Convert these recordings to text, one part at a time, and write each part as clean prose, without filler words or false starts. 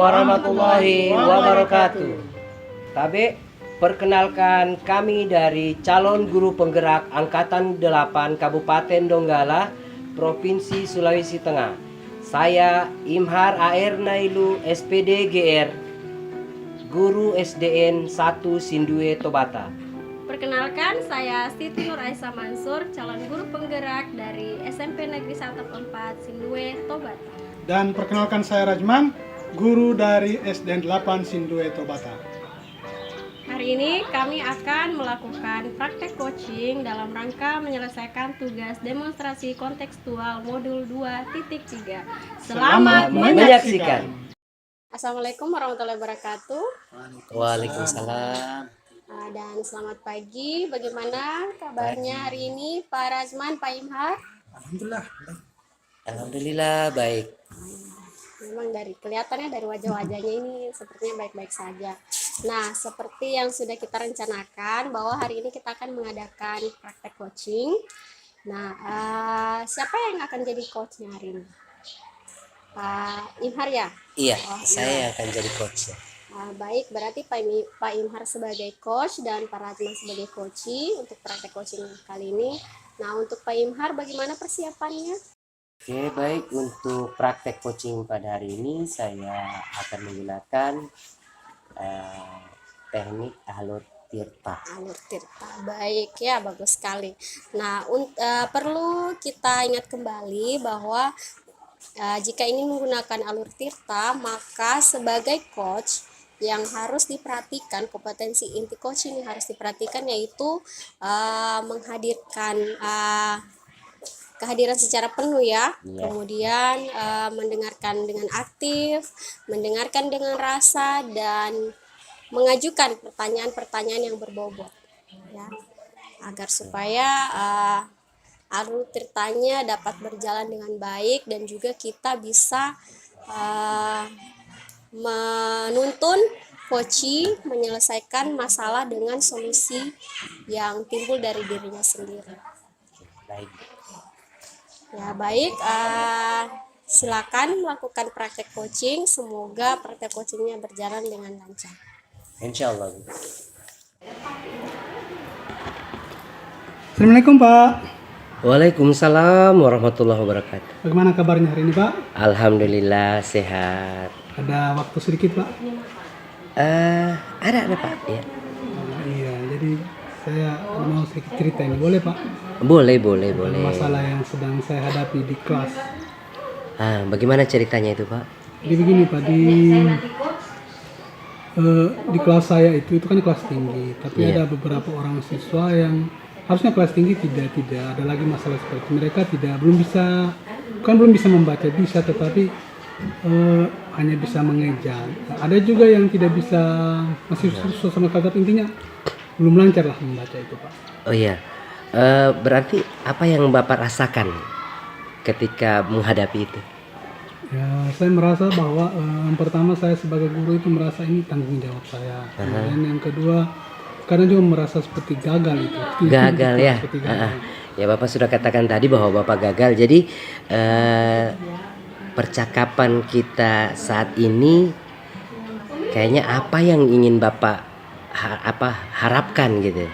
warahmatullahi wabarakatuh. Tabe, perkenalkan kami dari calon guru penggerak Angkatan 8 Kabupaten Donggala, Provinsi Sulawesi Tengah. Saya Imhar AR Nailu SPD GR, Guru SDN 1 Sindue Tobata. Perkenalkan, saya Siti Nur Aisyah Mansur, calon guru penggerak dari SMP Negeri 1 4 Sindue Tobata. Dan perkenalkan saya Rajman, guru dari SDN 8 Sindue Tobata. Hari ini kami akan melakukan praktek coaching dalam rangka menyelesaikan tugas demonstrasi kontekstual modul 2.3. Selamat menyaksikan. Assalamualaikum warahmatullahi wabarakatuh. Waalaikumsalam. Dan selamat pagi. Bagaimana kabarnya hari ini Pak Rajman, Pak Imhar? Alhamdulillah baik. Memang kelihatannya dari wajah-wajahnya ini sepertinya baik-baik saja. Nah, seperti yang sudah kita rencanakan bahwa hari ini kita akan mengadakan praktek coaching. Nah, siapa yang akan jadi coachnya hari ini? Pak Imhar ya? Iya, saya akan jadi coach. Baik, berarti Pak Imhar sebagai coach dan Pak Rajman sebagai coaching untuk praktek coaching kali ini. Nah, untuk Pak Imhar bagaimana persiapannya? Oke, baik, untuk praktek coaching pada hari ini saya akan menggunakan teknik alur tirta. Alur tirta, baik ya, bagus sekali. Nah, perlu kita ingat kembali bahwa jika ingin menggunakan alur tirta, maka sebagai coach yang harus diperhatikan, kompetensi inti coaching yang harus diperhatikan yaitu menghadirkan kehadiran secara penuh ya. Kemudian mendengarkan dengan aktif, mendengarkan dengan rasa, dan mengajukan pertanyaan-pertanyaan yang berbobot ya, agar supaya alur tirtanya dapat berjalan dengan baik dan juga kita bisa menuntun coaching menyelesaikan masalah dengan solusi yang timbul dari dirinya sendiri. Baik. Ya baik, silakan melakukan praktek coaching. Semoga praktek coachingnya berjalan dengan lancar. Insya Allah. Assalamualaikum Pak. Waalaikumsalam warahmatullahi wabarakatuh. Bagaimana kabarnya hari ini Pak? Alhamdulillah sehat. Ada waktu sedikit Pak? Ada Pak ya. Iya, jadi saya mau sedikit cerita ini, boleh Pak? Boleh. Masalah yang sedang saya hadapi di kelas. Bagaimana ceritanya itu Pak? Jadi begini Pak, di kelas saya itu kan kelas tinggi, tapi ada beberapa orang siswa yang harusnya kelas tinggi tidak ada lagi masalah seperti mereka belum bisa membaca, bisa tetapi hanya bisa mengeja. Ada juga yang tidak bisa, masih susah sama kagak, intinya belum lancar lah membaca itu Pak. Oh iya, berarti apa yang Bapak rasakan ketika menghadapi itu? Ya, saya merasa bahwa yang pertama saya sebagai guru itu merasa ini tanggung jawab saya. Kemudian yang kedua, kadang juga merasa seperti gagal itu. Gagal ya. Ya Bapak sudah katakan tadi bahwa Bapak gagal. Jadi percakapan kita saat ini kayaknya apa yang ingin Bapak harapkan gitu?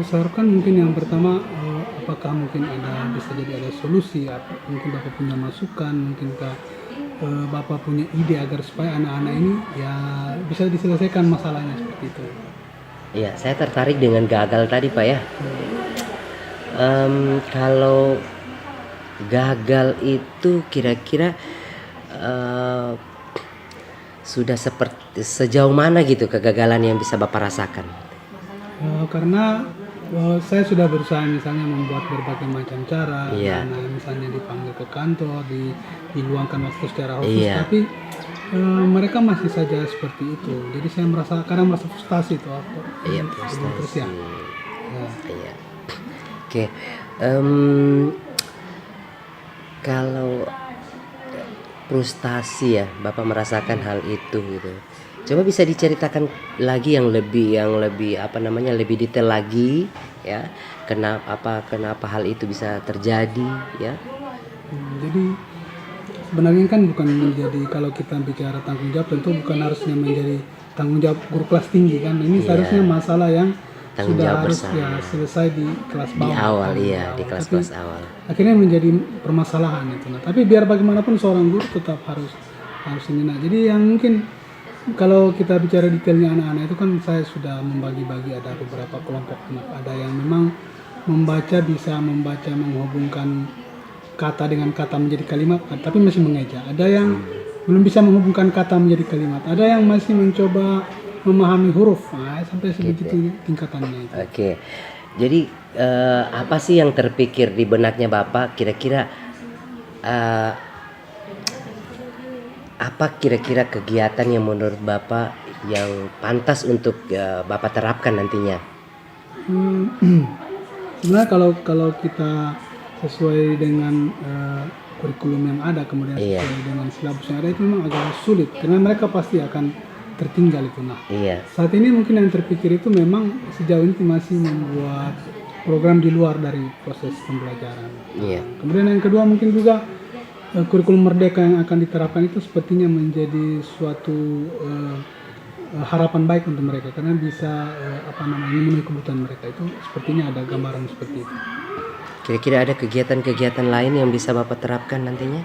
Saya harapkan mungkin yang pertama, apakah mungkin bisa jadi ada solusi, mungkin Bapak punya masukan, mungkinkah Bapak punya ide agar supaya anak-anak ini ya bisa diselesaikan masalahnya seperti itu. Iya, saya tertarik dengan gagal tadi Pak ya. Kalau gagal itu kira-kira sudah sejauh mana gitu kegagalan yang bisa Bapak rasakan? Karena saya sudah berusaha misalnya membuat berbagai macam cara, misalnya dipanggil ke kantor, diluangkan waktu secara khusus, tapi mereka masih saja seperti itu. Jadi saya merasa frustasi itu. Frustasi. Iya. Oke. Kalau frustasi ya, Bapak merasakan hal itu gitu. Coba bisa diceritakan lagi yang lebih lebih detail lagi ya. Kenapa hal itu bisa terjadi ya? Jadi sebenarnya kan bukan menjadi, kalau kita bicara tanggung jawab tentu bukan harusnya menjadi tanggung jawab guru kelas tinggi kan. Ini seharusnya masalah yang Tanggung sudah jawab harus bersama. ya selesai di kelas Di bawah. awal, Di iya, di awal. kelas-kelas awal. Akhirnya menjadi permasalahan itu. Nah, tapi biar bagaimanapun seorang guru tetap harus ini. Nah, jadi yang mungkin kalau kita bicara detailnya anak-anak itu kan saya sudah membagi-bagi, ada beberapa kelompok anak. Ada yang memang bisa membaca menghubungkan kata dengan kata menjadi kalimat, tapi masih mengeja. Ada yang belum bisa menghubungkan kata menjadi kalimat. Ada yang masih mencoba memahami huruf. Nah, sampai sebegitu tingkatannya itu. Oke. Jadi apa sih yang terpikir di benaknya Bapak kira-kira apa kira-kira kegiatan yang menurut Bapak yang pantas untuk Bapak terapkan nantinya? Sebenarnya kalau kita sesuai dengan kurikulum yang ada, kemudian sesuai dengan silabus yang ada, itu memang agak sulit karena mereka pasti akan tertinggal itu. Nah, saat ini mungkin yang terpikir itu memang sejauh ini masih membuat program di luar dari proses pembelajaran. Kemudian yang kedua mungkin juga kurikulum merdeka yang akan diterapkan itu sepertinya menjadi suatu harapan baik untuk mereka karena bisa memenuhi kebutuhan mereka. Itu sepertinya ada gambaran seperti itu. Kira-kira ada kegiatan-kegiatan lain yang bisa Bapak terapkan nantinya?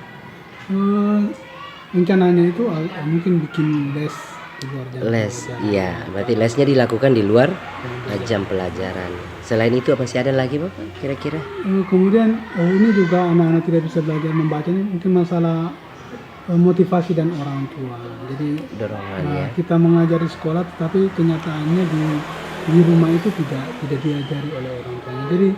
Rencananya itu mungkin bikin les di luar jam pelajaran. Iya, berarti lesnya dilakukan di luar jam pelajaran. Selain itu apa sih ada lagi Bapak kira-kira? Kemudian ini juga anak-anak tidak bisa belajar membaca, ini mungkin masalah motivasi dan orang tua. Jadi Dorongannya. kita mengajar di sekolah, tetapi kenyataannya di rumah itu tidak diajari oleh orang tuanya. Jadi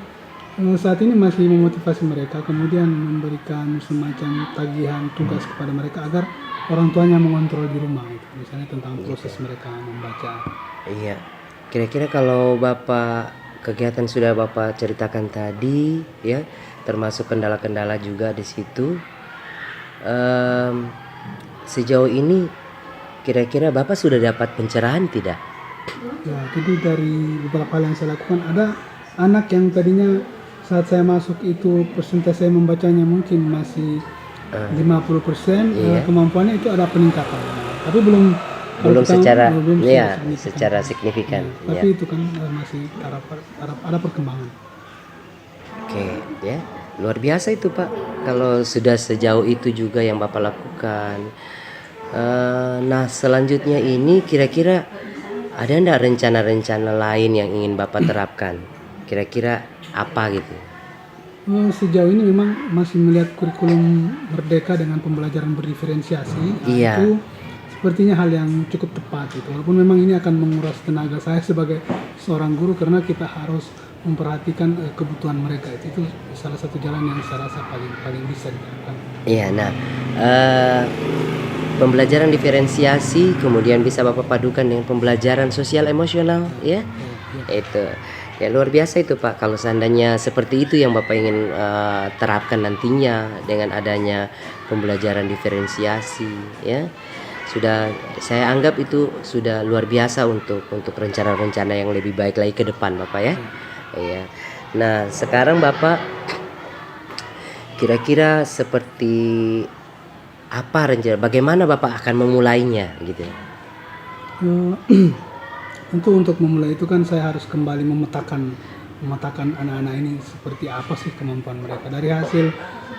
saat ini masih memotivasi mereka, kemudian memberikan semacam tagihan tugas kepada mereka agar orang tuanya mengontrol di rumah, misalnya tentang proses mereka membaca. Iya. Kira-kira kalau Bapak kegiatan sudah Bapak ceritakan tadi, ya, termasuk kendala-kendala juga di situ. Sejauh ini kira-kira Bapak sudah dapat pencerahan tidak? Ya, jadi dari beberapa hal yang saya lakukan, ada anak yang tadinya saat saya masuk itu persentase membacanya mungkin masih 50%, kemampuannya itu ada peningkatan, tapi belum secara signifikan. Tapi itu kan masih ada perkembangan. Oke, ya, luar biasa itu Pak. Kalau sudah sejauh itu juga yang Bapak lakukan. Nah, selanjutnya ini kira-kira ada enggak rencana-rencana lain yang ingin Bapak terapkan? Kira-kira apa gitu? Sejauh ini memang masih melihat kurikulum merdeka dengan pembelajaran berdiferensiasi. Itu sepertinya hal yang cukup tepat gitu. Walaupun memang ini akan menguras tenaga saya sebagai seorang guru karena kita harus memperhatikan kebutuhan mereka. Itu salah satu jalan yang saya rasa paling bisa dilakukan. Iya, nah pembelajaran diferensiasi kemudian bisa Bapak padukan dengan pembelajaran sosial emosional, ya. Itu ya luar biasa itu Pak. Kalau seandainya seperti itu yang Bapak ingin terapkan nantinya dengan adanya pembelajaran diferensiasi, ya, sudah saya anggap itu sudah luar biasa untuk rencana-rencana yang lebih baik lagi ke depan Bapak, ya. Iya. Nah, sekarang Bapak kira-kira seperti apa rencana? Bagaimana Bapak akan memulainya gitu? Tentu untuk memulai itu kan saya harus kembali memetakan anak-anak ini seperti apa sih kemampuan mereka. Dari hasil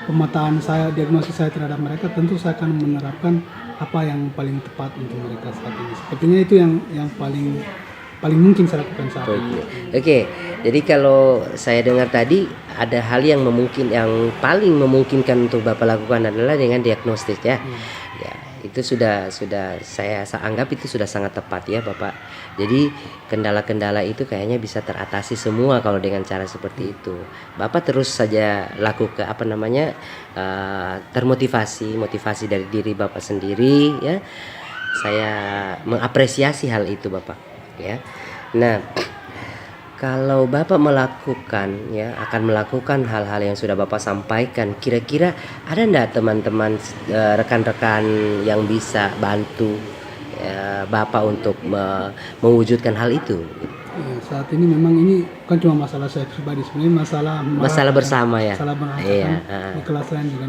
pemetaan saya, diagnosis saya terhadap mereka, tentu saya akan menerapkan apa yang paling tepat untuk mereka saat ini. Sepertinya itu yang paling mungkin saya lakukan saat ini. Oke, jadi kalau saya dengar tadi ada hal yang paling memungkinkan untuk Bapak lakukan adalah dengan diagnostik, ya. Ya, itu sudah saya anggap itu sudah sangat tepat, ya Bapak. Jadi kendala-kendala itu kayaknya bisa teratasi semua kalau dengan cara seperti itu. Bapak terus saja lakukan motivasi dari diri Bapak sendiri, ya. Saya mengapresiasi hal itu Bapak, ya. Nah, kalau Bapak akan melakukan hal-hal yang sudah Bapak sampaikan, kira-kira ada enggak teman-teman rekan-rekan yang bisa bantu Bapak untuk mewujudkan hal itu? Ya, saat ini memang ini kan cuma masalah saya pribadi, sebenarnya masalah Masalah bersama ya. masalah merata Iya, kan di kelas lain juga.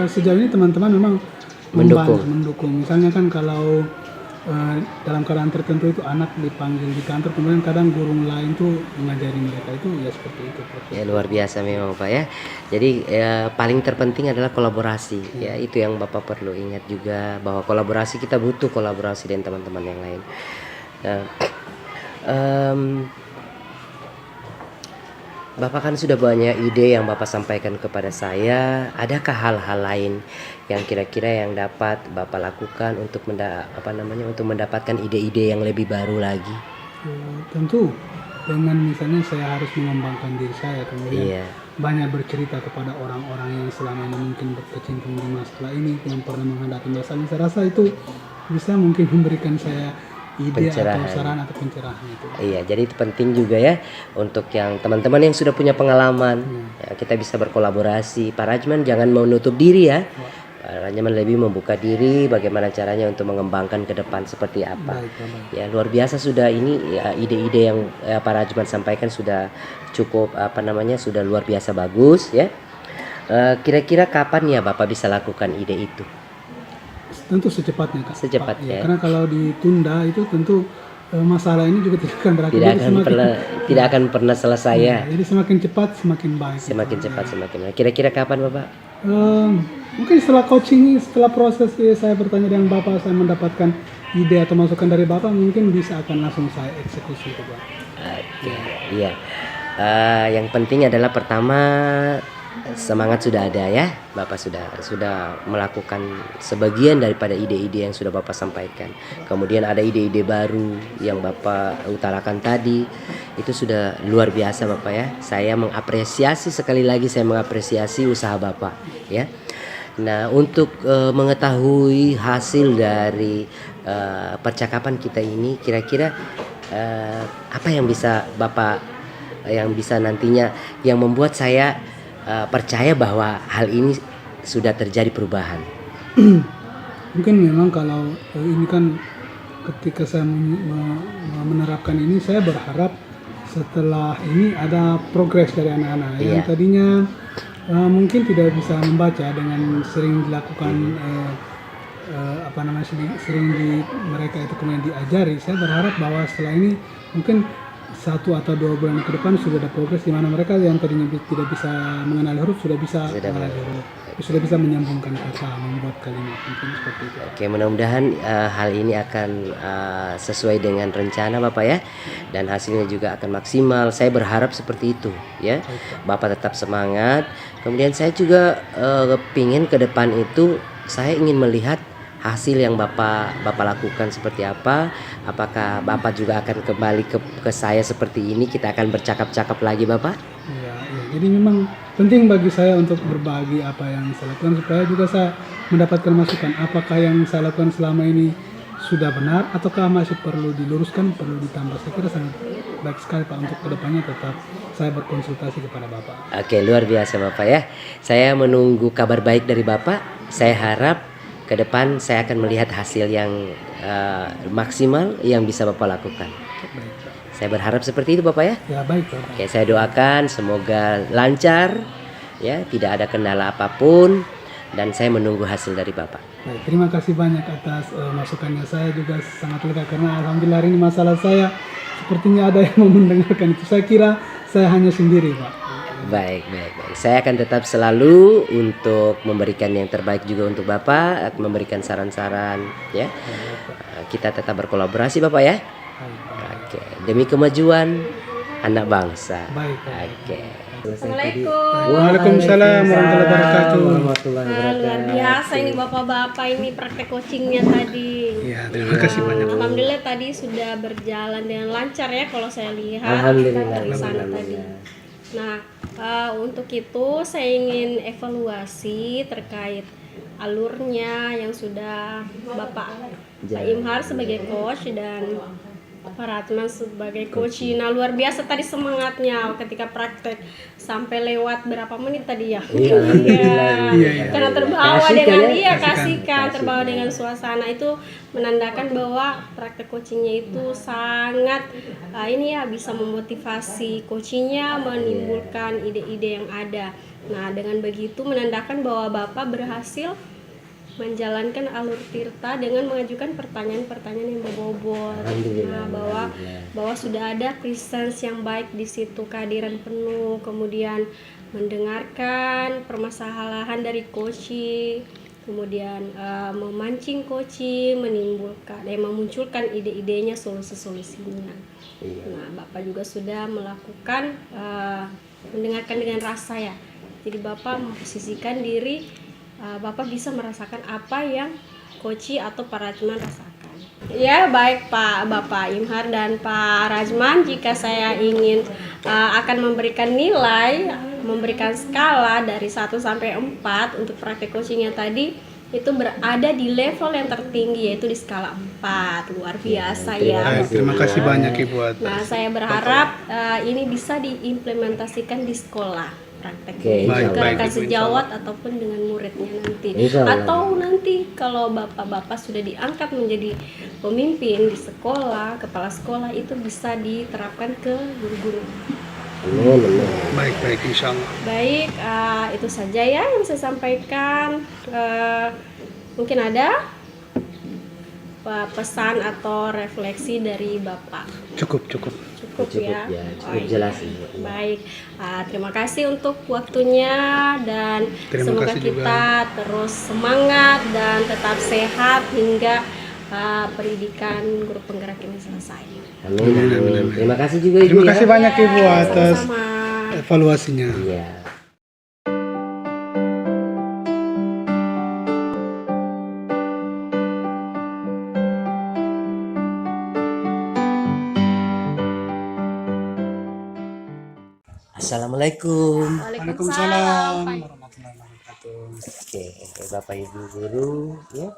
Sejauh ini teman-teman memang Mendukung. mendukung. Misalnya kan kalau dalam keadaan tertentu itu anak dipanggil di kantor, kemudian kadang guru lain tuh mengajari mereka, itu ya seperti itu. Ya luar biasa memang Pak ya. Jadi paling terpenting adalah kolaborasi ya. Itu yang Bapak perlu ingat juga, bahwa kolaborasi, kita butuh kolaborasi dengan teman-teman yang lain. Nah, Bapak kan sudah banyak ide yang Bapak sampaikan kepada saya. Adakah hal-hal lain yang kira-kira yang dapat Bapak lakukan untuk untuk mendapatkan ide-ide yang lebih baru lagi? Tentu dengan misalnya saya harus mengembangkan diri saya, kemudian Iya. banyak bercerita kepada orang-orang yang selama ini mungkin berkecimpung di masalah ini, yang pernah menghadapi masalah ini, saya rasa itu bisa mungkin memberikan saya ide Pencerahan. atau saran atau pencerahan itu. Iya, jadi itu penting juga ya untuk yang teman-teman yang sudah punya pengalaman. Ya, kita bisa berkolaborasi. Pak Rajman jangan menutup diri ya. Pak Rajman lebih membuka diri, bagaimana caranya untuk mengembangkan ke depan seperti apa. Baik, baik. Ya luar biasa sudah ini ya, ide-ide yang Pak Rajman sampaikan sudah cukup sudah luar biasa bagus ya. Kira-kira kapan ya Bapak bisa lakukan ide itu? Tentu secepatnya, Kak. Secepatnya. Ya, karena kalau ditunda itu tentu masalah ini juga tidak akan berakhir. Jadi Tidak akan pernah selesai ya. jadi semakin cepat semakin baik. Semakin cepat semakin baik. Kira-kira kapan Bapak? Mungkin setelah coaching, setelah proses saya bertanya dengan Bapak, saya mendapatkan ide atau masukan dari Bapak, mungkin bisa akan langsung saya eksekusi itu, Pak. Oke, iya. Yang penting adalah pertama semangat sudah ada ya, Bapak sudah melakukan sebagian daripada ide-ide yang sudah Bapak sampaikan. Kemudian ada ide-ide baru yang Bapak utarakan tadi, itu sudah luar biasa Bapak ya. Saya sekali lagi saya mengapresiasi usaha Bapak ya. Nah untuk mengetahui hasil dari percakapan kita ini, kira-kira apa yang bisa Bapak yang bisa nantinya yang membuat saya percaya bahwa hal ini sudah terjadi perubahan. Mungkin memang kalau ini kan ketika saya menerapkan ini, saya berharap setelah ini ada progres dari anak-anak yang Iya. tadinya mungkin tidak bisa membaca dengan sering dilakukan sering di mereka itu kemudian diajari. Saya berharap bahwa setelah ini mungkin 1 atau 2 bulan ke depan sudah ada progres di mana mereka yang tadinya tidak bisa mengenal huruf sudah bisa mengenal huruf, sudah bisa menyambungkan kata, membuat kalimat, mungkin seperti itu. Oke, mudah-mudahan hal ini akan sesuai dengan rencana Bapak ya, dan hasilnya juga akan maksimal. Saya berharap seperti itu ya. Bapak tetap semangat. Kemudian saya juga pingin ke depan itu saya ingin melihat hasil yang Bapak lakukan seperti apa. Apakah Bapak juga akan kembali ke saya seperti ini, kita akan bercakap-cakap lagi Bapak? Ya, jadi memang penting bagi saya untuk berbagi apa yang saya lakukan, supaya juga saya mendapatkan masukan apakah yang saya lakukan selama ini sudah benar ataukah masih perlu diluruskan, perlu ditambah. Saya kira sangat baik sekali Pak untuk kedepannya tetap saya berkonsultasi kepada Bapak. Oke, luar biasa Bapak ya. Saya menunggu kabar baik dari Bapak. Saya harap ke depan saya akan melihat hasil yang maksimal yang bisa Bapak lakukan. Baik, Pak. Saya berharap seperti itu Bapak ya. Ya baik Bapak. Oke, saya doakan semoga lancar ya, tidak ada kendala apapun, dan saya menunggu hasil dari Bapak. Baik, terima kasih banyak atas masukannya. Saya juga sangat lega karena alhamdulillah hari ini masalah saya sepertinya ada yang mau mendengarkan itu. Saya kira saya hanya sendiri Pak. Baik. Saya akan tetap selalu untuk memberikan yang terbaik juga untuk Bapak, memberikan saran-saran ya. Kita tetap berkolaborasi Bapak ya. Oke, demi kemajuan anak bangsa. Baik, Pak. Oke. Assalamualaikum. Waalaikumsalam warahmatullahi wabarakatuh. Luar biasa ini bapak-bapak ini praktek coachingnya tadi. Ya, terima kasih banyak. Alhamdulillah tadi sudah berjalan dengan lancar ya kalau saya lihat Alhamdulillah. dari sana tadi. Nah, untuk itu saya ingin evaluasi terkait alurnya yang sudah Bapak Pak Imhar sebagai coach dan Pak Ratman sebagai coach. Nah, luar biasa tadi semangatnya ketika praktek sampai lewat berapa menit tadi ya. Iya. Karena terbawa Kasihkan dengan ya. kasihkan, terbawa Kasihkan. dengan suasana itu menandakan bahwa praktek coachingnya itu sangat ini ya bisa memotivasi coachingnya, menimbulkan ide-ide yang ada. Nah, dengan begitu menandakan bahwa Bapak berhasil menjalankan alur tirta dengan mengajukan pertanyaan-pertanyaan yang berbobot. Nah, bahwa sudah ada presence yang baik di situ, kehadiran penuh, kemudian mendengarkan permasalahan dari coach, kemudian memancing coach, memunculkan ide-idenya, solusi-solusinya. Nah, Bapak juga sudah melakukan mendengarkan dengan rasa ya. Jadi Bapak memposisikan diri Bapak bisa merasakan apa yang Koci atau Pak Rajman rasakan. Ya, baik Pak Bapak Imhar dan Pak Rajman, jika saya ingin akan memberikan nilai, memberikan skala dari 1 sampai 4 untuk praktek coachingnya tadi, itu berada di level yang tertinggi, yaitu di skala 4. Luar biasa ya. Baik, terima kasih banyak Ibu atas. Nah, saya berharap ini bisa diimplementasikan di sekolah praktek Oke, ke baik, rekan Ibu, sejawat ataupun dengan muridnya nanti. Insya Allah. Atau nanti kalau bapak-bapak sudah diangkat menjadi pemimpin di sekolah, kepala sekolah, itu bisa diterapkan ke guru-guru. Baik, insya Allah. Baik, itu saja ya yang saya sampaikan. Mungkin ada pesan atau refleksi dari Bapak? Cukup. Cukup Ya, cukup jelas. Baik, terima kasih untuk waktunya dan Terima semoga kasih kita terus semangat dan tetap sehat hingga pendidikan guru penggerak ini selesai. Amin. Terima kasih juga Ibu. Terima kasih banyak Ibu atas Sama-sama. evaluasinya. Iya. Assalamualaikum. Waalaikumsalam. warahmatullahi wabarakatuh. Oke, Bapak Ibu guru, ya.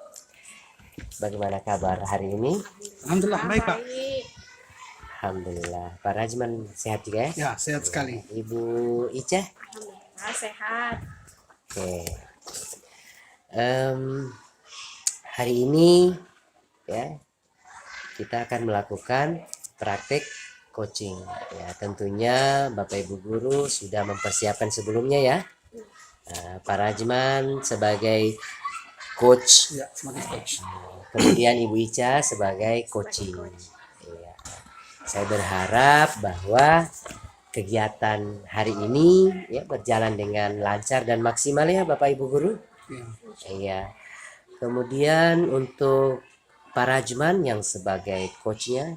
Bagaimana kabar hari ini? Alhamdulillah baik Pak. Baik. Alhamdulillah. Pak Rajman sehat juga ya? Ya, sehat sekali. Ibu Ica? Alhamdulillah sehat. Oke. Hari ini ya kita akan melakukan praktek coaching. Ya, tentunya Bapak Ibu guru sudah mempersiapkan sebelumnya ya. Pak Rajman sebagai coach, Ya, sebagai coach. kemudian Ibu Ica sebagai coaching. Ya. Saya berharap bahwa kegiatan hari ini ya berjalan dengan lancar dan maksimal ya Bapak Ibu guru. Ya. Iya. Kemudian untuk Pak Rajman yang sebagai coachnya,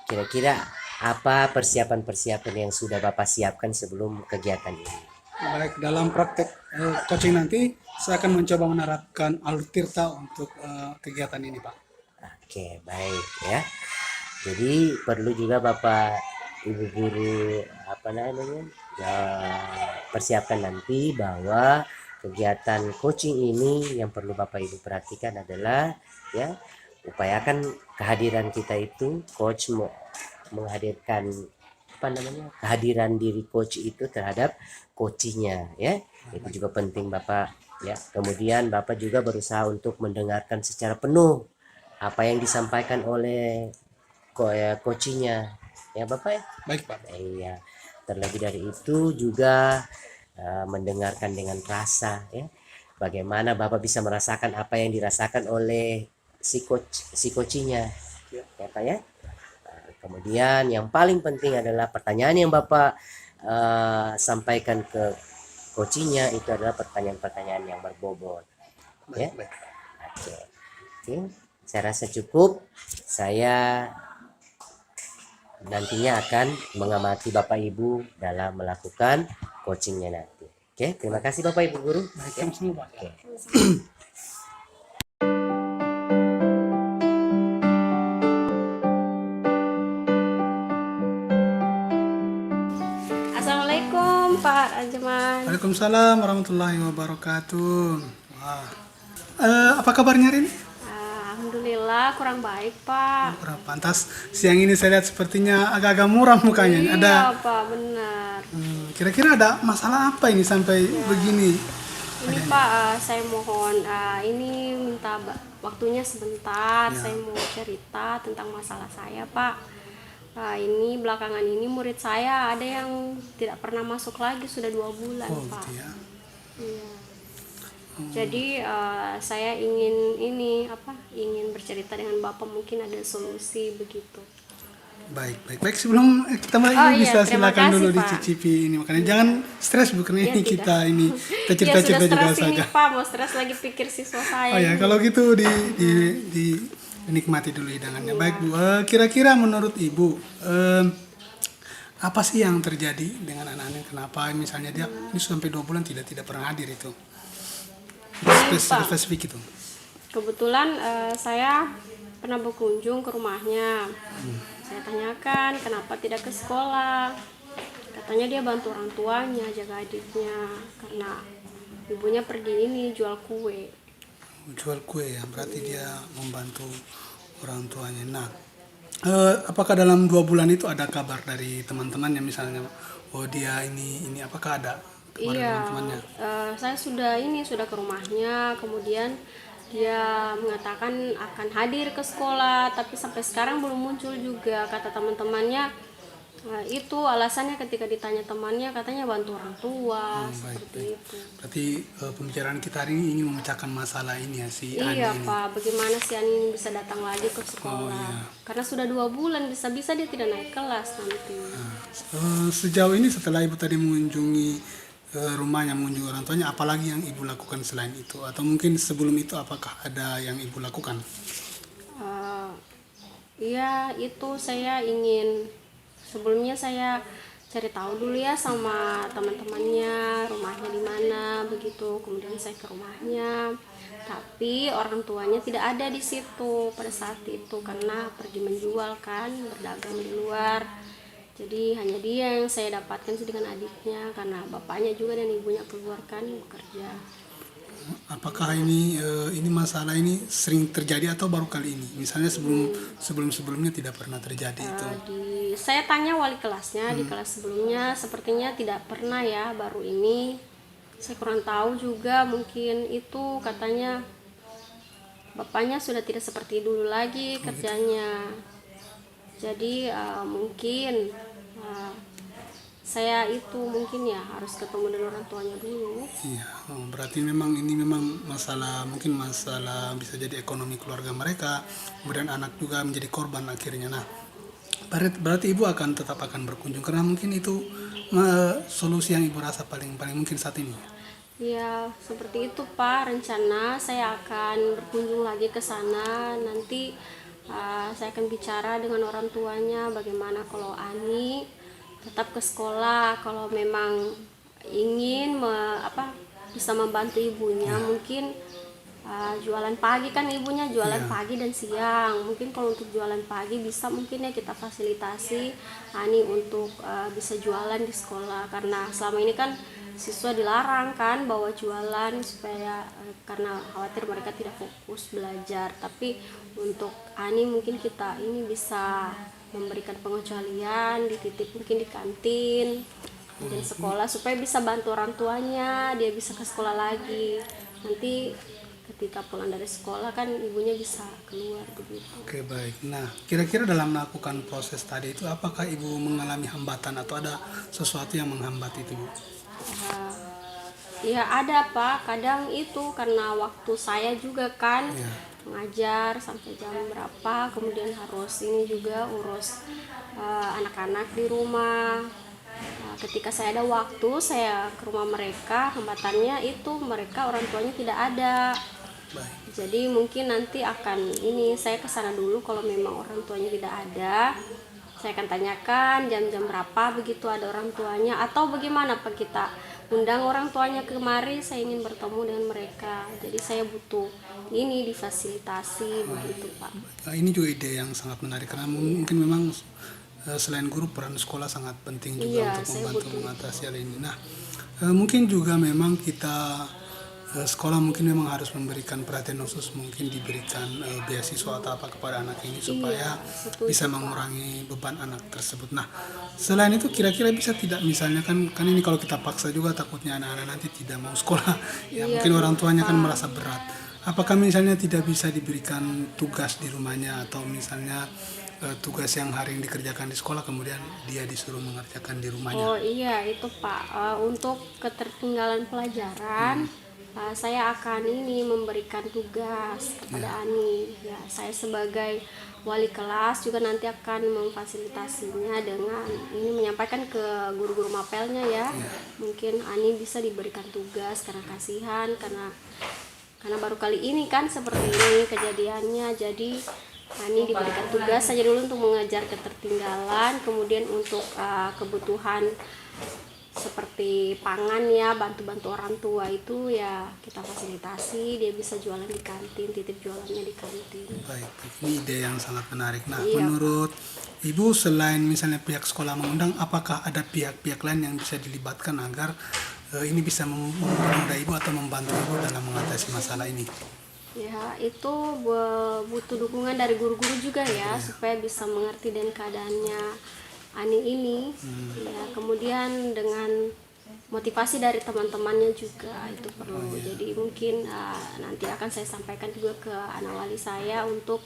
kira-kira apa persiapan-persiapan yang sudah Bapak siapkan sebelum kegiatan ini? Baik, dalam praktek coaching nanti saya akan mencoba menerapkan alur tirta untuk kegiatan ini Pak. Oke, baik ya. Jadi perlu juga Bapak Ibu guru persiapkan nanti bahwa kegiatan coaching ini yang perlu Bapak Ibu perhatikan adalah ya upayakan kehadiran kita itu coach menghadirkan kehadiran diri coach itu terhadap coachingnya ya. Itu juga penting Bapak ya. Kemudian Bapak juga berusaha untuk mendengarkan secara penuh apa yang disampaikan oleh coachingnya ya Bapak ya. Baik Pak. Iya. Terlebih dari itu juga mendengarkan dengan rasa ya. Bagaimana Bapak bisa merasakan apa yang dirasakan oleh si coachingnya ya Pak ya. Kemudian yang paling penting adalah pertanyaan yang Bapak sampaikan ke coachingnya itu adalah pertanyaan-pertanyaan yang berbobot ya. Oke. Saya rasa cukup. Saya nantinya akan mengamati Bapak Ibu dalam melakukan coachingnya nanti. Oke, terima kasih Bapak Ibu guru. Baik, sama-sama Pak. Oke. Assalamualaikum Pak Rajman. Waalaikumsalam warahmatullahi wabarakatuh. Wah. Apa kabarnya hari ini? Alhamdulillah kurang baik, Pak. Kurang pantas. Siang ini saya lihat sepertinya agak-agak muram mukanya. Iya, Ada Pak, benar. kira-kira ada masalah apa ini sampai begini? Ini Pak, saya mohon ini minta waktunya sebentar. Saya mau cerita tentang masalah saya, Pak. Ini belakangan ini murid saya ada yang tidak pernah masuk lagi sudah 2 bulan, Oh, Pak. gitu ya. Iya. Jadi saya ingin bercerita dengan Bapak, mungkin ada solusi begitu. Baik. Sebelum kita mulai iya, bisa terima silakan kasih, dulu Pak. dicicipi ini. Makanya jangan stres bukan Iya, ini tidak. kita ini kita Iya, cerita-cerita sudah juga stres ini, saja. Pak, mau stres lagi pikir siswa saya. Oh ya, ini. kalau gitu dinikmati dulu hidangannya. Baik Bu, kira-kira menurut Ibu apa sih yang terjadi dengan anak-anak? Kenapa misalnya dia ini sampai 2 bulan tidak pernah hadir itu? Pak. Spesifik itu. Kebetulan saya pernah berkunjung ke rumahnya. Saya tanyakan kenapa tidak ke sekolah. Katanya dia bantu orang tuanya jaga adiknya karena ibunya pergi ini jual kue. Jual kue ya, berarti dia membantu orang tuanya. Nah, apakah dalam 2 bulan itu ada kabar dari teman-temannya misalnya, oh dia ini apakah ada kabar dari Iya, teman-temannya? saya sudah ke rumahnya, kemudian dia mengatakan akan hadir ke sekolah, tapi sampai sekarang belum muncul juga. Kata teman-temannya, itu alasannya ketika ditanya temannya, katanya bantu orang tua, seperti itu. Berarti pembicaraan kita hari ini ingin memecahkan masalah ini ya si Ani Iya ini. Pak, bagaimana si Ani ini bisa datang lagi ke sekolah? Karena sudah 2 bulan, bisa-bisa dia tidak naik kelas nanti. Sejauh ini setelah Ibu tadi mengunjungi rumahnya, mengunjungi orang tuanya, apalagi yang Ibu lakukan selain itu? Atau mungkin sebelum itu apakah ada yang Ibu lakukan? Iya, itu saya sebelumnya saya cari tahu dulu ya sama teman-temannya, rumahnya di mana, begitu. Kemudian saya ke rumahnya, tapi orang tuanya tidak ada di situ pada saat itu karena pergi menjual kan, berdagang di luar. Jadi hanya dia yang saya dapatkan sih dengan adiknya karena bapaknya juga dan ibunya keluar kan bekerja. Apakah ini masalah ini sering terjadi atau baru kali ini? Misalnya sebelumnya tidak pernah terjadi itu. Saya tanya wali kelasnya di kelas sebelumnya, sepertinya tidak pernah ya, baru ini. Saya kurang tahu juga, mungkin itu katanya bapaknya sudah tidak seperti dulu lagi kerjanya. Jadi mungkin saya itu mungkin ya harus ketemu dengan orang tuanya dulu. Iya, berarti ini memang mungkin masalah bisa jadi ekonomi keluarga mereka, kemudian anak juga menjadi korban akhirnya. Nah, berarti Ibu tetap akan berkunjung karena mungkin itu solusi yang Ibu rasa paling mungkin saat ini. Ya, seperti itu Pak, rencana saya akan berkunjung lagi ke sana. Nanti saya akan bicara dengan orang tuanya bagaimana kalau Ani tetap ke sekolah, kalau memang ingin bisa membantu ibunya, mungkin jualan pagi kan ibunya jualan pagi dan siang. Mungkin kalau untuk jualan pagi bisa mungkin ya kita fasilitasi Ani untuk bisa jualan di sekolah karena selama ini kan siswa dilarang kan bawa jualan supaya karena khawatir mereka tidak fokus belajar. Tapi untuk Ani mungkin kita ini bisa memberikan pengecualian, dititip mungkin di kantin dan sekolah supaya bisa bantu orang tuanya, dia bisa ke sekolah lagi. Nanti ketika pulang dari sekolah kan ibunya bisa keluar begitu. Oke, baik. Nah, kira-kira dalam melakukan proses tadi itu apakah Ibu mengalami hambatan atau ada sesuatu yang menghambat itu, Bu? Ya ada Pak, kadang itu karena waktu saya juga kan mengajar sampai jam berapa, kemudian harus ini juga urus anak-anak di rumah. Ketika saya ada waktu, saya ke rumah mereka, hambatannya itu mereka orang tuanya tidak ada. Baik. Jadi mungkin nanti saya ke sana dulu kalau memang orang tuanya tidak ada. Saya akan tanyakan jam-jam berapa begitu ada orang tuanya atau bagaimana Pak kita undang orang tuanya kemari, saya ingin bertemu dengan mereka. Jadi saya butuh ini difasilitasi begitu Pak. Ini juga ide yang sangat menarik karena mungkin memang selain guru peran sekolah sangat penting juga untuk membantu mengatasi hal ini. Nah, mungkin juga memang kita sekolah mungkin memang harus memberikan perhatian khusus, mungkin diberikan beasiswa atau apa kepada anak ini supaya setuju, bisa Pak. mengurangi beban anak tersebut. Nah, selain itu kira-kira bisa tidak, misalnya kan ini kalau kita paksa juga takutnya anak-anak nanti tidak mau sekolah. Ya Iya, mungkin orang tuanya kan Pak. merasa berat. Apakah misalnya tidak bisa diberikan tugas di rumahnya, atau misalnya tugas yang hari ini dikerjakan di sekolah kemudian dia disuruh mengerjakan di rumahnya? Oh iya itu Pak. Untuk ketertinggalan pelajaran saya akan ini memberikan tugas kepada Ani. Ya, saya sebagai wali kelas juga nanti akan memfasilitasinya dengan ini menyampaikan ke guru-guru mapelnya ya. Mungkin Ani bisa diberikan tugas karena kasihan karena baru kali ini kan seperti ini kejadiannya. Jadi Ani diberikan tugas saja dulu untuk mengajar ketertinggalan, kemudian untuk kebutuhan seperti pangan ya, bantu-bantu orang tua itu ya kita fasilitasi, dia bisa jualan di kantin, titip jualannya di kantin. Baik, ini ide yang sangat menarik. Nah, Iya, menurut Ibu, selain misalnya pihak sekolah mengundang, apakah ada pihak-pihak lain yang bisa dilibatkan agar ini bisa mempermudah Ibu atau membantu Ibu dalam mengatasi masalah ini? Ya, itu butuh dukungan dari guru-guru juga ya, supaya bisa mengerti dan keadaannya Ani ini. Ya, kemudian dengan motivasi dari teman-temannya juga itu perlu. Jadi mungkin nanti akan saya sampaikan juga ke anak wali saya untuk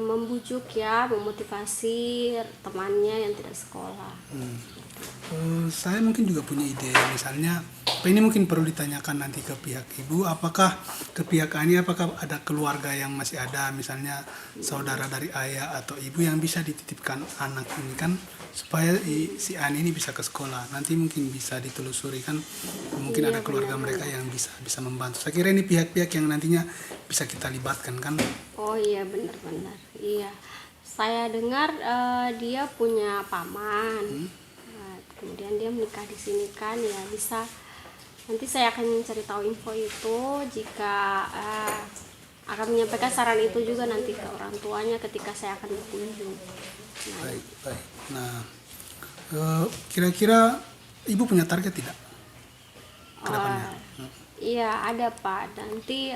membujuk ya, memotivasi temannya yang tidak sekolah. Saya mungkin juga punya ide, misalnya ini mungkin perlu ditanyakan nanti ke pihak Ibu, apakah ke pihak Ani, apakah ada keluarga yang masih ada, misalnya saudara dari ayah atau ibu yang bisa dititipkan anak ini kan, supaya si Ani ini bisa ke sekolah. Nanti mungkin bisa ditelusuri kan, mungkin ada keluarga mereka yang bisa membantu. Saya kira ini pihak-pihak yang nantinya bisa kita libatkan kan. Oh iya, benar-benar. Iya. Saya dengar dia punya paman. Kemudian dia menikah di sini kan, ya bisa. Nanti saya akan cari tahu info itu, jika akan menyampaikan saran itu juga nanti ke orang tuanya ketika saya akan berkunjung. Baik. Nah, kira-kira Ibu punya target tidak ke depannya? Iya ada Pak. Nanti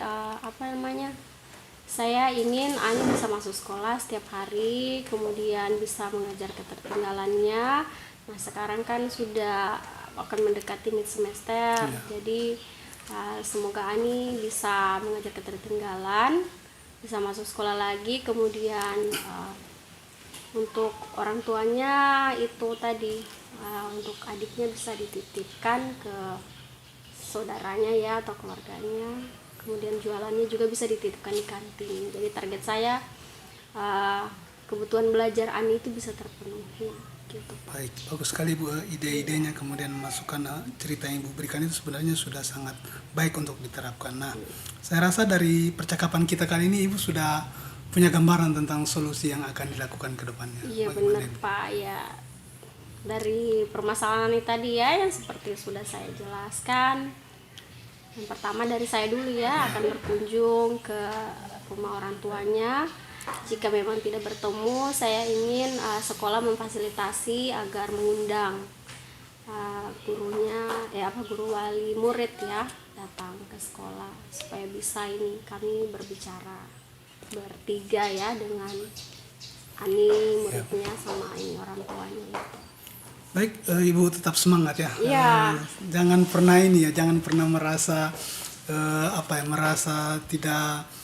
saya ingin Ani bisa masuk sekolah setiap hari, kemudian bisa mengajar ketertinggalannya. Nah sekarang kan sudah akan mendekati mid semester, jadi semoga Ani bisa mengajar ketertinggalan, bisa masuk sekolah lagi, kemudian untuk orang tuanya itu tadi untuk adiknya bisa dititipkan ke saudaranya ya atau keluarganya, kemudian jualannya juga bisa dititipkan di kantin. Jadi target saya kebutuhan belajar Ani itu bisa terpenuhi gitu. Baik, bagus sekali Bu, ide-idenya, kemudian masukan cerita yang Ibu berikan itu sebenarnya sudah sangat baik untuk diterapkan. Nah, saya rasa dari percakapan kita kali ini Ibu sudah punya gambaran tentang solusi yang akan dilakukan ke depannya. Iya Bagaimana, benar Ibu? Pak, ya dari permasalahan ini tadi ya yang seperti sudah saya jelaskan. Yang pertama dari saya dulu ya, akan berkunjung ke rumah orang tuanya. Jika memang tidak bertemu, saya ingin sekolah memfasilitasi agar mengundang guru wali murid ya datang ke sekolah supaya bisa ini kami berbicara bertiga ya dengan Ani muridnya sama ini orang tuanya itu. Baik, Ibu tetap semangat ya. Iya. Jangan pernah merasa merasa tidak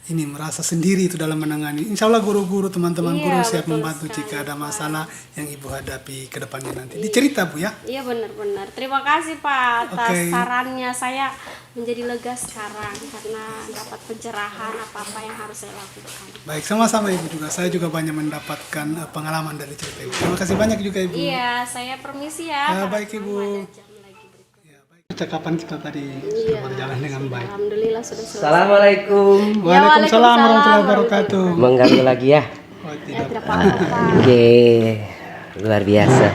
merasa sendiri itu dalam menangani. Insya Allah guru-guru, teman-teman Iya, guru siap betul membantu sekali, jika ada Pak. masalah yang Ibu hadapi ke depannya nanti. Dicerita Bu ya. Iya benar-benar. Terima kasih Pak atas Oke. sarannya. Saya menjadi lega sekarang karena dapat pencerahan apa-apa yang harus saya lakukan. Baik, sama-sama Ibu juga. Saya juga banyak mendapatkan pengalaman dari cerita Ibu. Terima kasih banyak juga Ibu. Iya, saya permisi ya. Ya, karena baik, memang Ibu. ada jam lagi berikut. Ya, baik. Percakapan kita tadi Iya. sudah berjalan dengan baik. Alhamdulillah sudah selesai. Assalamualaikum. Waalaikumsalam warahmatullahi wabarakatuh. Mengganggu lagi ya. Oh, Ya, tidak. tidak apa-apa Pak. Oke, luar biasa.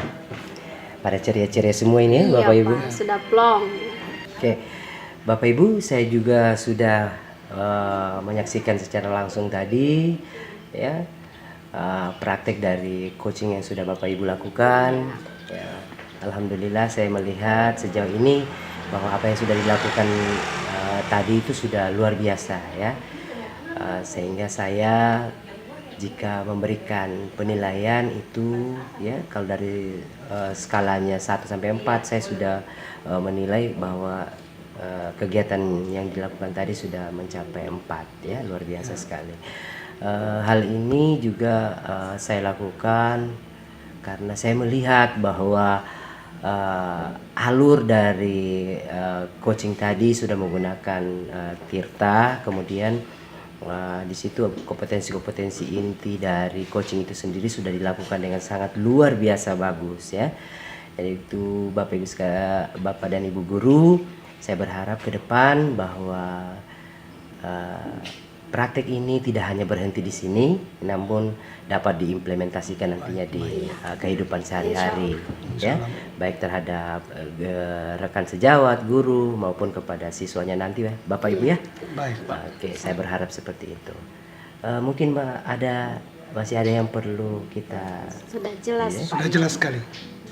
Pada ceria-ceria semua ini ya, Iya, Bapak Ibu. Pak, sudah plong. Oke, Bapak Ibu, saya juga sudah menyaksikan secara langsung tadi ya praktek dari coaching yang sudah Bapak Ibu lakukan. Ya, alhamdulillah saya melihat sejauh ini bahwa apa yang sudah dilakukan tadi itu sudah luar biasa ya. Sehingga saya jika memberikan penilaian itu ya, kalau dari skalanya 1 sampai 4 saya sudah menilai bahwa kegiatan yang dilakukan tadi sudah mencapai 4 ya, luar biasa sekali. Hal ini juga saya lakukan karena saya melihat bahwa alur dari coaching tadi sudah menggunakan Tirta, kemudian di situ kompetensi-kompetensi inti dari coaching itu sendiri sudah dilakukan dengan sangat luar biasa bagus ya. Jadi itu Bapak dan Ibu guru, saya berharap ke depan bahwa praktek ini tidak hanya berhenti di sini, namun dapat diimplementasikan nantinya di kehidupan sehari-hari, ya, baik terhadap rekan sejawat, guru maupun kepada siswanya nanti, ya, Bapak Ibu ya. Baik, Pak. Oke, saya berharap seperti itu. Mungkin Mbak masih ada yang perlu kita. Sudah jelas. Ya? Sudah jelas sekali.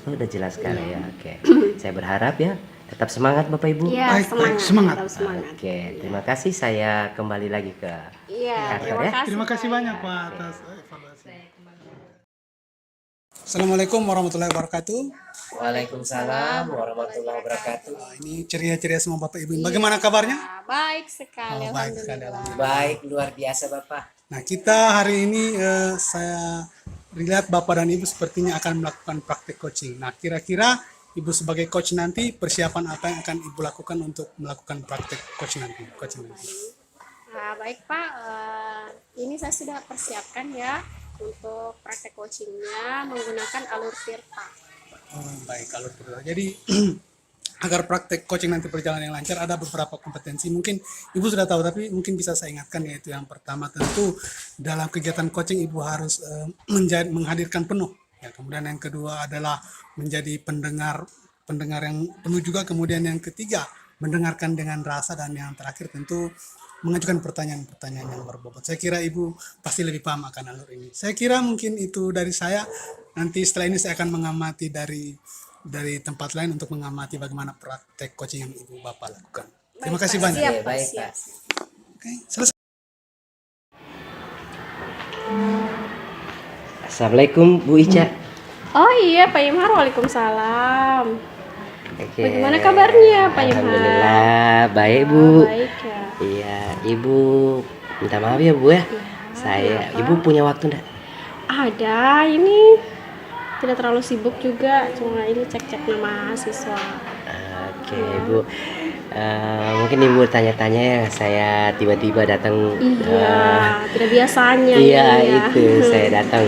Sudah jelas sekali ya. Oke, saya berharap ya. Tetap semangat Bapak Ibu. Iya, Baik, semangat. tetap semangat. Oke, terima kasih. Saya kembali lagi ke Iya, kantor ya. Terima kasih banyak Pak atas evaluasi. Assalamualaikum warahmatullahi wabarakatuh. Waalaikumsalam warahmatullahi wabarakatuh. Ini ceria-ceria semua Bapak Ibu. Bagaimana kabarnya? Baik sekali, Baik sekali, alhamdulillah. Baik, luar biasa Bapak. Nah, kita hari ini saya lihat Bapak dan Ibu sepertinya akan melakukan praktek coaching. Nah, kira-kira Ibu sebagai coach nanti persiapan apa yang akan Ibu lakukan untuk melakukan praktek coaching nanti? Nah, baik Pak, ini saya sudah persiapkan ya untuk praktek coachingnya menggunakan alur Tirta. Baik, kalau begitu. Jadi agar praktek coaching nanti berjalan yang lancar, ada beberapa kompetensi. Mungkin Ibu sudah tahu, tapi mungkin bisa saya ingatkan, yaitu yang pertama tentu dalam kegiatan coaching Ibu harus menghadirkan penuh. Ya, kemudian yang kedua adalah menjadi pendengar yang penuh juga. Kemudian yang ketiga mendengarkan dengan rasa, dan yang terakhir tentu mengajukan pertanyaan-pertanyaan yang berbobot. Saya kira Ibu pasti lebih paham akan alur ini. Saya kira mungkin itu dari saya. Nanti setelah ini saya akan mengamati dari tempat lain untuk mengamati bagaimana praktek coaching yang Ibu Bapak lakukan. Terima kasih banyak. Siap, Baik, siap. Pak. Oke, selesai. Assalamualaikum Bu Ica. Oh iya Pak Imhar, waalaikumsalam. Oke. Bagaimana kabarnya Pak Imhar? Alhamdulillah baik Bu. Baik ya. Iya, Ibu minta maaf ya Bu ya. Saya, kenapa? Ibu punya waktu enggak? Ada, ini tidak terlalu sibuk juga, cuma ini cek-cek nama siswa. Oke Bu. Mungkin Ibu tanya-tanya ya, saya tiba-tiba datang. Iya, tidak biasanya. Iya ini ya. itu saya datang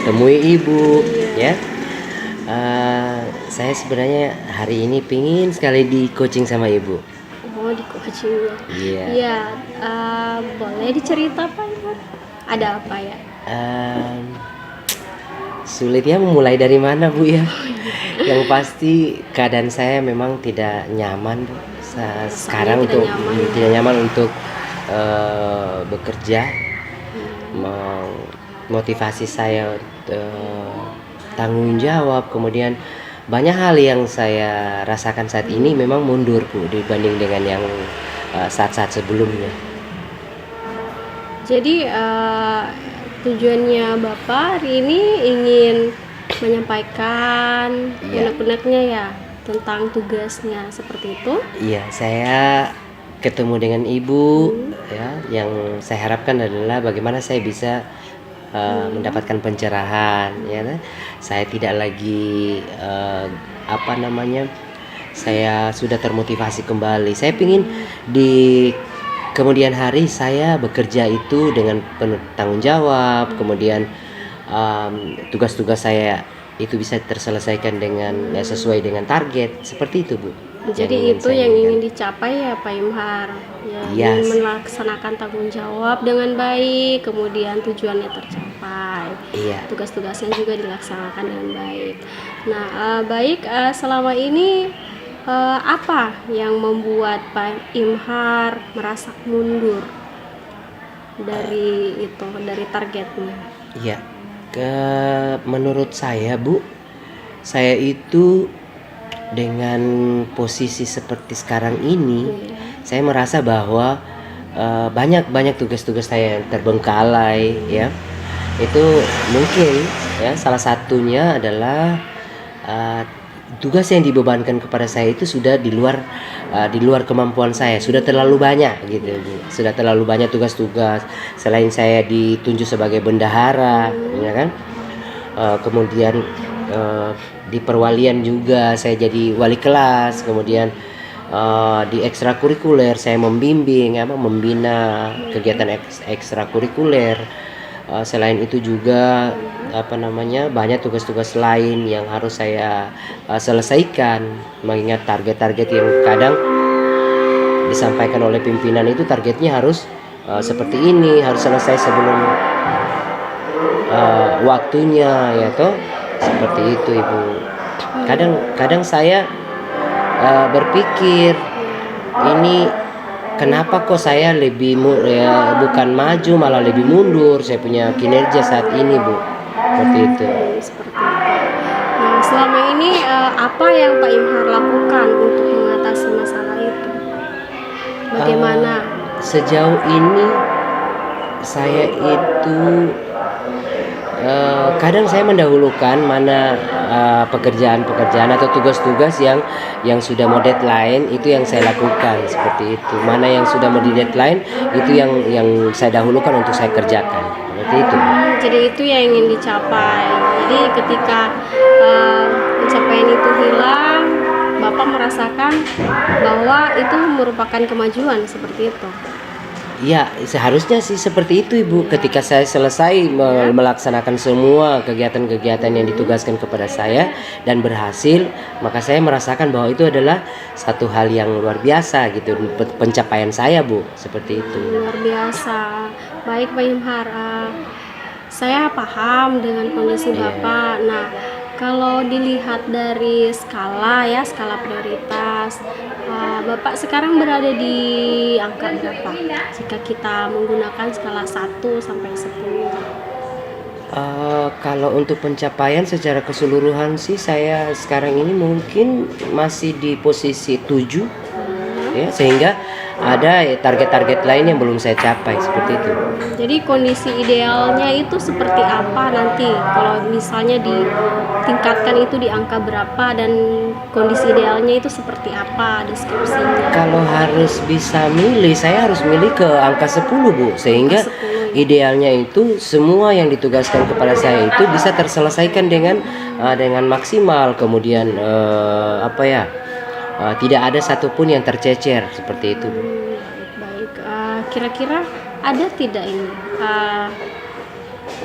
temui Ibu ya. Saya sebenarnya hari ini pingin sekali di coaching sama Ibu. Oh, di coaching ya. Iya. Iya, boleh dicerita Pak Imhar? Ada apa ya? Sulitnya memulai dari mana Bu ya? Yang pasti keadaan saya memang tidak nyaman Bu. Sekarang tidak untuk nyaman. tidak nyaman untuk bekerja. Motivasi saya tanggung jawab, kemudian banyak hal yang saya rasakan saat ini memang mundur Bu dibanding dengan yang saat-saat sebelumnya. Jadi tujuannya Bapak hari ini ingin menyampaikan Iya. unek-uneknya ya tentang tugasnya seperti itu. Iya, saya ketemu dengan Ibu ya, yang saya harapkan adalah bagaimana saya bisa mendapatkan pencerahan ya. Saya tidak lagi saya sudah termotivasi kembali. Saya ingin di kemudian hari saya bekerja itu dengan penuh tanggung jawab, kemudian tugas-tugas saya itu bisa terselesaikan dengan sesuai dengan target, seperti itu Bu. Jadi itu saya yang inginkan. ingin dicapai ya Pak Imhar. Ya, Yes. ingin melaksanakan tanggung jawab dengan baik, kemudian tujuannya tercapai. Iya. Tugas-tugasnya juga dilaksanakan dengan baik. Nah, baik, selama ini apa yang membuat Pak Imhar merasa mundur dari targetnya? Iya, menurut saya Bu, saya itu dengan posisi seperti sekarang ini, saya merasa bahwa banyak tugas-tugas saya yang terbengkalai ya. Itu mungkin ya salah satunya adalah uh, tugas yang dibebankan kepada saya itu sudah di luar kemampuan saya, sudah terlalu banyak gitu Bu. Sudah terlalu banyak tugas-tugas. Selain saya ditunjuk sebagai bendahara, ya kan? Kemudian di perwalian juga saya jadi wali kelas, kemudian di ekstrakurikuler saya membimbing membina kegiatan ekstrakurikuler. Selain itu juga banyak tugas-tugas lain yang harus saya selesaikan, mengingat target-target yang kadang disampaikan oleh pimpinan itu targetnya harus seperti ini, harus selesai sebelum waktunya ya toh, seperti itu Ibu. Kadang saya berpikir ini kenapa kok saya bukan maju malah lebih mundur saya punya kinerja saat ini Bu, seperti itu. Seperti itu. Nah, selama ini apa yang Pak Imhar lakukan untuk mengatasi masalah itu? Bagaimana? Sejauh ini saya itu kadang saya mendahulukan mana pekerjaan-pekerjaan atau tugas-tugas yang sudah mau deadline itu yang saya lakukan, seperti itu. Mana yang sudah mau di deadline itu yang saya dahulukan untuk saya kerjakan, seperti itu. Jadi itu yang ingin dicapai. Jadi ketika pencapaian itu hilang, Bapak merasakan bahwa itu merupakan kemajuan, seperti itu. Ya, seharusnya sih seperti itu Ibu. Ketika saya selesai melaksanakan semua kegiatan-kegiatan yang ditugaskan kepada saya dan berhasil, maka saya merasakan bahwa itu adalah satu hal yang luar biasa gitu, pencapaian saya Bu, seperti itu. Luar biasa. Baik Pak Imhar, saya paham dengan kondisi Bapak. Nah, kalau dilihat dari skala prioritas, Bapak sekarang berada di angka berapa? Jika kita menggunakan skala 1 sampai 10. Kalau untuk pencapaian secara keseluruhan sih saya sekarang ini mungkin masih di posisi 7 ya, sehingga ada target-target lain yang belum saya capai, seperti itu. Jadi kondisi idealnya itu seperti apa nanti? Kalau misalnya ditingkatkan itu di angka berapa dan kondisi idealnya itu seperti apa deskripsinya? Kalau harus bisa milih, saya harus milih ke angka 10 Bu, sehingga idealnya itu semua yang ditugaskan kepada saya itu bisa terselesaikan dengan maksimal. Kemudian tidak ada satupun yang tercecer, seperti itu. Baik. Kira-kira ada tidak ini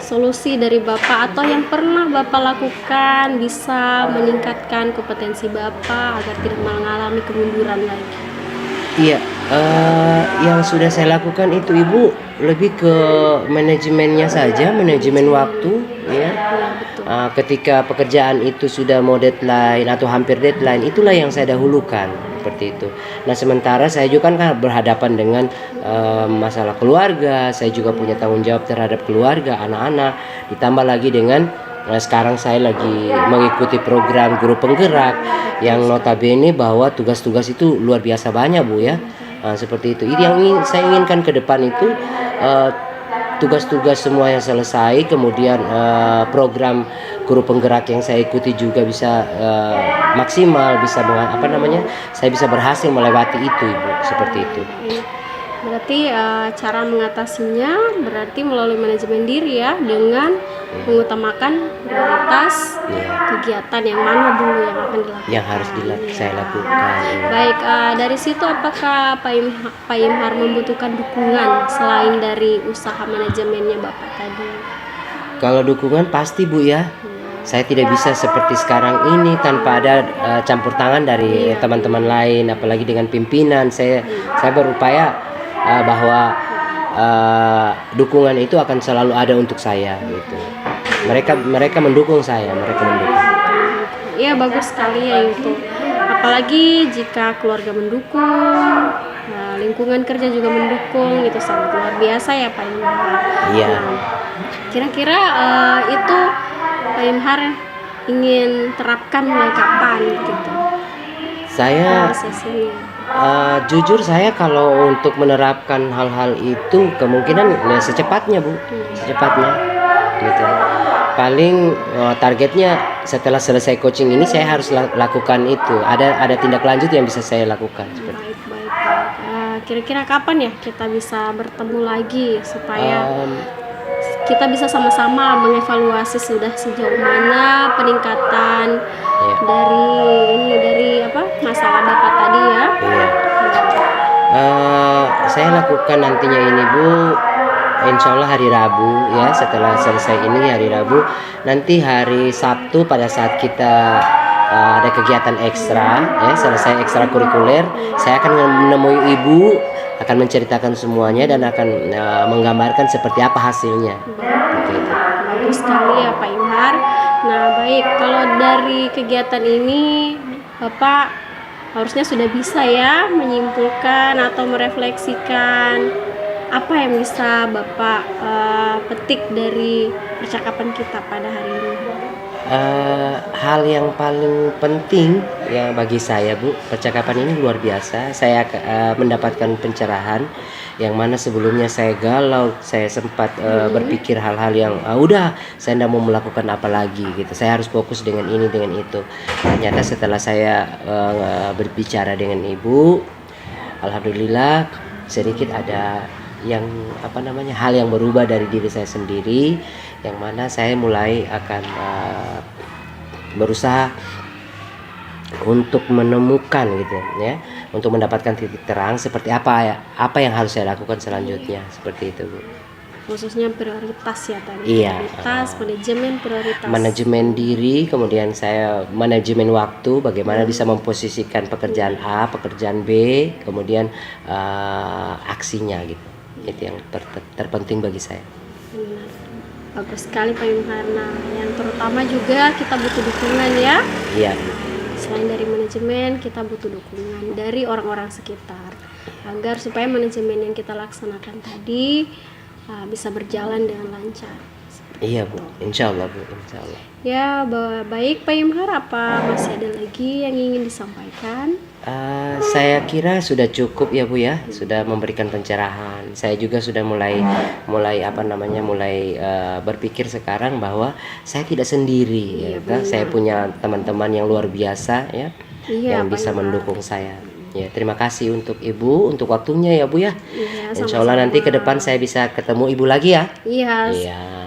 solusi dari Bapak atau yang pernah Bapak lakukan bisa meningkatkan kompetensi Bapak agar tidak mengalami kemunduran lagi? Iya, yang sudah saya lakukan itu Ibu lebih ke manajemennya saja, manajemen waktu ya. Ketika pekerjaan itu sudah mau deadline atau hampir deadline, itulah yang saya dahulukan, seperti itu. Nah, sementara saya juga kan berhadapan dengan masalah keluarga, saya juga punya tanggung jawab terhadap keluarga, anak-anak, ditambah lagi dengan sekarang saya lagi mengikuti program guru penggerak yang notabene bahwa tugas-tugas itu luar biasa banyak Bu ya. Seperti itu. Ini yang saya inginkan ke depan itu tugas-tugas semua yang selesai, kemudian program guru penggerak yang saya ikuti juga bisa maksimal, bisa saya bisa berhasil melewati itu Ibu, seperti itu. Berarti cara mengatasinya berarti melalui manajemen diri ya, dengan mengutamakan prioritas kegiatan yang mana dulu yang akan dilakukan. Yang harus saya lakukan. Baik, dari situ apakah Pak Imhar membutuhkan dukungan selain dari usaha manajemennya Bapak tadi? Kalau dukungan pasti Bu ya. Saya tidak bisa seperti sekarang ini tanpa ada campur tangan dari teman-teman lain, apalagi dengan pimpinan. Saya berupaya bahwa dukungan itu akan selalu ada untuk saya gitu. Mereka mendukung saya, Iya, bagus sekali ya itu. Apalagi jika keluarga mendukung, lingkungan kerja juga mendukung, itu sangat luar biasa ya Pak Imhar. Iya. Nah, kira-kira itu Pak Imhar ingin terapkan mulai kapan gitu? Saya sesinya? jujur saya kalau untuk menerapkan hal-hal itu kemungkinan ya secepatnya Bu, secepatnya gitu. Paling targetnya setelah selesai coaching ini saya harus lakukan itu. Ada tindak lanjut yang bisa saya lakukan seperti Baik, baik, baik. Kira-kira kapan ya kita bisa bertemu lagi supaya kita bisa sama-sama mengevaluasi sudah sejauh mana peningkatan ya. dari apa masalah Bapak tadi ya. Iya. Saya lakukan nantinya ini Bu, insya Allah hari Rabu ya. Setelah selesai ini hari Rabu, nanti hari Sabtu pada saat kita ada kegiatan ekstra ya, selesai ekstrakurikuler, saya akan menemui Ibu, akan menceritakan semuanya dan akan menggambarkan seperti apa hasilnya. Begitu. Bagus sekali ya Pak Imhar. Nah baik, kalau dari kegiatan ini Bapak harusnya sudah bisa ya menyimpulkan atau merefleksikan apa yang bisa Bapak petik dari percakapan kita pada hari ini. Hal yang paling penting ya bagi saya Bu, percakapan ini luar biasa. Saya mendapatkan pencerahan yang mana sebelumnya saya galau, saya sempat berpikir hal-hal yang udah saya tidak mau melakukan apa lagi gitu. Saya harus fokus dengan ini dengan itu. Ternyata setelah saya berbicara dengan Ibu, alhamdulillah sedikit ada yang hal yang berubah dari diri saya sendiri, yang mana saya mulai akan berusaha untuk menemukan gitu ya, untuk mendapatkan titik terang seperti apa yang harus saya lakukan selanjutnya, seperti itu Bu. Khususnya prioritas ya tadi. Iya. Prioritas, manajemen prioritas. Manajemen diri, kemudian saya manajemen waktu, bagaimana bisa memposisikan pekerjaan A, pekerjaan B, kemudian aksinya gitu. Itu yang terpenting bagi saya. Benar. Bagus sekali Pak Imhar. Nah, yang terutama juga kita butuh dukungan ya. Iya. Selain dari manajemen, kita butuh dukungan dari orang-orang sekitar agar supaya manajemen yang kita laksanakan tadi bisa berjalan dengan lancar. Iya Bu, insya Allah Bu, insya Allah. Ya baik Pak Imhar, apa masih ada lagi yang ingin disampaikan? Saya kira sudah cukup ya Bu ya, sudah memberikan pencerahan. Saya juga sudah mulai berpikir sekarang bahwa saya tidak sendiri ya, kan? Saya punya teman-teman yang luar biasa ya, yang bisa mendukung saya. Ya, terima kasih untuk Ibu, untuk waktunya ya Bu ya. Iya, Insya Allah nanti ke depan saya bisa ketemu Ibu lagi ya. Iya.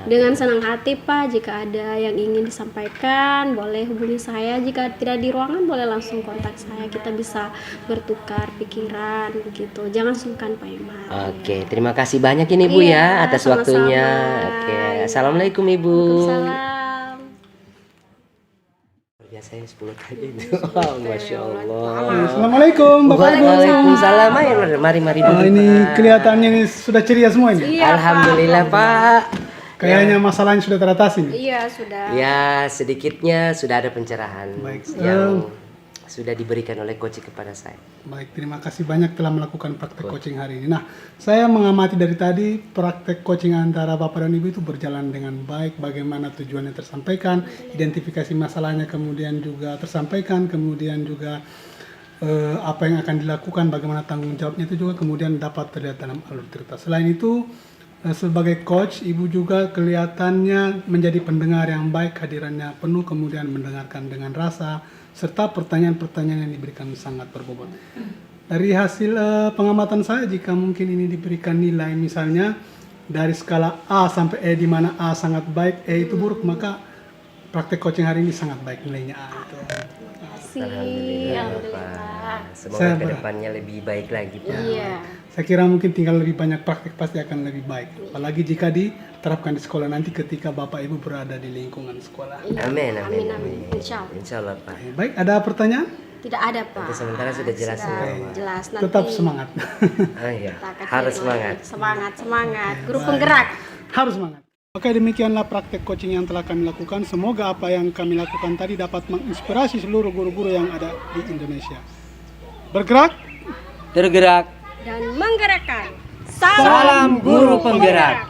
Dengan senang hati Pak, jika ada yang ingin disampaikan boleh hubungi saya, jika tidak di ruangan boleh langsung kontak saya, kita bisa bertukar pikiran begitu. Jangan sungkan Pak Imhar. Oke, terima kasih banyak ini Bu ya atas sama-sama. waktunya. Oke, Assalamualaikum Ibu. Waalaikumsalam. Biasanya 10 kali itu. Masya Allah. Assalamualaikum Bapak Ibu. Waalaikumsalam. Ayo, mari duduk. Ini Pak. kelihatannya ini sudah ceria semua ini. Iya, Alhamdulillah Pak. Kayaknya masalahnya sudah teratasi nih. Iya sudah. Ya sedikitnya sudah ada pencerahan Baik. yang sudah diberikan oleh coach kepada saya. Baik, terima kasih banyak telah melakukan praktek coaching hari ini. Nah, saya mengamati dari tadi praktek coaching antara Bapak dan Ibu itu berjalan dengan baik, bagaimana tujuannya tersampaikan, identifikasi masalahnya kemudian juga tersampaikan, kemudian juga apa yang akan dilakukan, bagaimana tanggung jawabnya itu juga kemudian dapat terlihat dalam alur cerita. Selain itu, sebagai coach, Ibu juga kelihatannya menjadi pendengar yang baik, hadirannya penuh, kemudian mendengarkan dengan rasa, serta pertanyaan-pertanyaan yang diberikan sangat berbobot. Dari hasil pengamatan saya, jika mungkin ini diberikan nilai misalnya dari skala A sampai E, di mana A sangat baik, E itu buruk, maka praktek coaching hari ini sangat baik nilainya A itu. Alhamdulillah Pak. Semoga Saya kedepannya lebih baik lagi Pak. Iya. Saya kira mungkin tinggal lebih banyak praktek pasti akan lebih baik. Apalagi jika diterapkan di sekolah nanti ketika Bapak Ibu berada di lingkungan sekolah. Amin. Insya Allah. Insya Allah Pak. Baik, ada pertanyaan? Tidak ada Pak. Untuk sementara sudah jelas semua Pak. Jelas. Nanti Tetap semangat. Oh iya, kita akan harus cari semangat. Semangat. Guru penggerak. Harus semangat. Oke, demikianlah praktek coaching yang telah kami lakukan. Semoga apa yang kami lakukan tadi dapat menginspirasi seluruh guru-guru yang ada di Indonesia. Bergerak, Tergerak. Dan menggerakkan. Salam guru penggerak.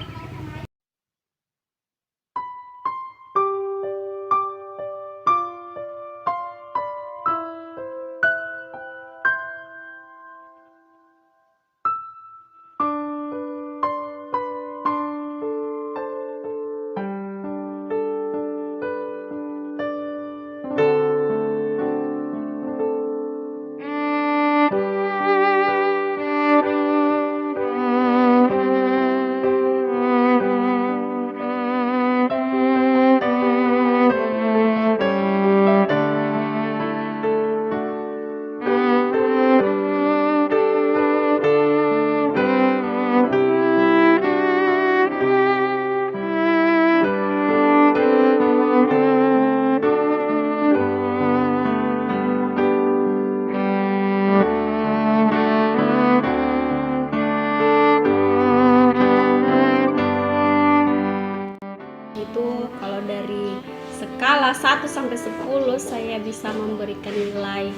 skala 1 sampai 10 saya bisa memberikan nilai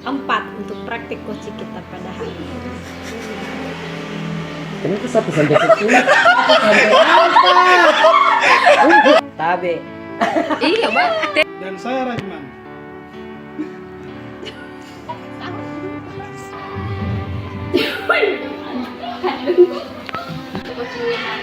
4 untuk praktik coaching kita pada hari ini. Kenapa 1 sampai 10? Tabe. Iya, Mbak. Dan saya Rajman. Coachingnya